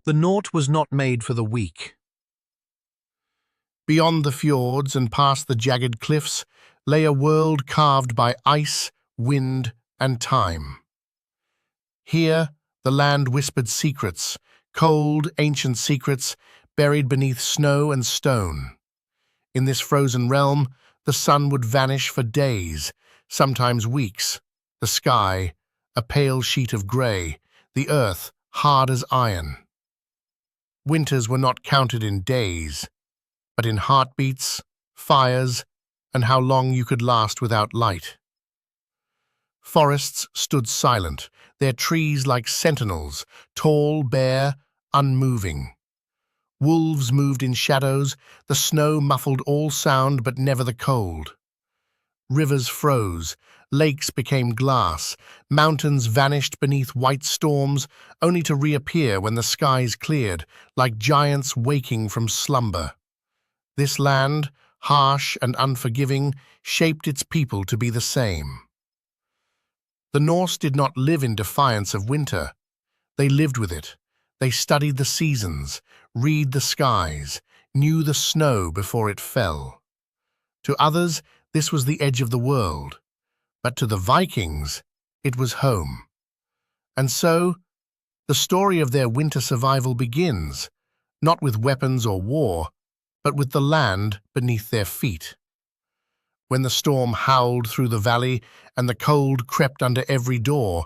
The North was not made for the weak. Beyond the fjords and past the jagged cliffs lay a world carved by ice, wind, and time. Here, the land whispered secrets, cold, ancient secrets buried beneath snow and stone. In this frozen realm, the sun would vanish for days, sometimes weeks, the sky, a pale sheet of grey, the earth, hard as iron. Winters were not counted in days, but in heartbeats, fires, and how long you could last without light. Forests stood silent, their trees like sentinels, tall, bare, unmoving. Wolves moved in shadows, the snow muffled all sound but never the cold. Rivers froze, lakes became glass, mountains vanished beneath white storms, only to reappear when the skies cleared, like giants waking from slumber. This land, harsh and unforgiving, shaped its people to be the same. The Norse did not live in defiance of winter. They lived with it. They studied the seasons, read the skies, knew the snow before it fell. To others, this was the edge of the world, but to the Vikings, it was home. And so, the story of their winter survival begins, not with weapons or war, but with the land beneath their feet. When the storm howled through the valley and the cold crept under every door,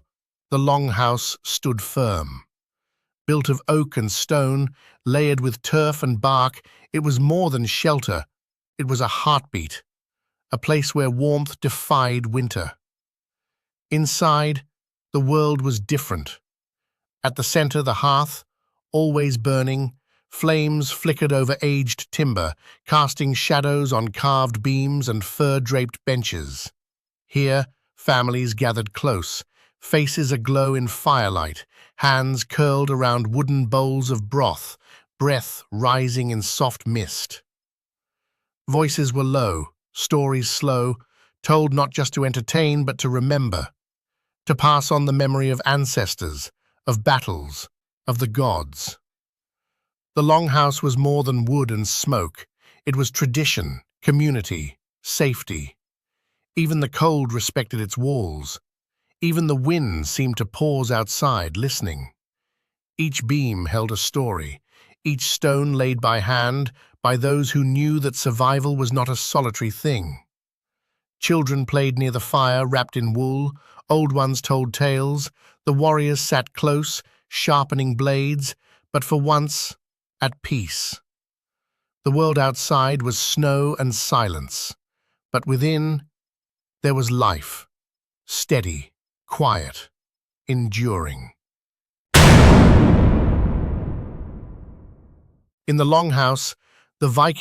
the longhouse stood firm. Built of oak and stone, layered with turf and bark, it was more than shelter. It was a heartbeat, a place where warmth defied winter. Inside, the world was different. At the center, the hearth, always burning, flames flickered over aged timber, casting shadows on carved beams and fur-draped benches. Here, families gathered close, faces aglow in firelight, hands curled around wooden bowls of broth, breath rising in soft mist. Voices were low, stories slow, told not just to entertain but to remember, to pass on the memory of ancestors, of battles, of the gods. The longhouse was more than wood and smoke. It was tradition, community, safety. Even the cold respected its walls. Even the wind seemed to pause outside, listening. Each beam held a story, each stone laid by hand by those who knew that survival was not a solitary thing. Children played near the fire, wrapped in wool. Old ones told tales. The warriors sat close, sharpening blades, but for once, at peace. The world outside was snow and silence, but within, there was life, steady, quiet, enduring. In the longhouse, the Vikings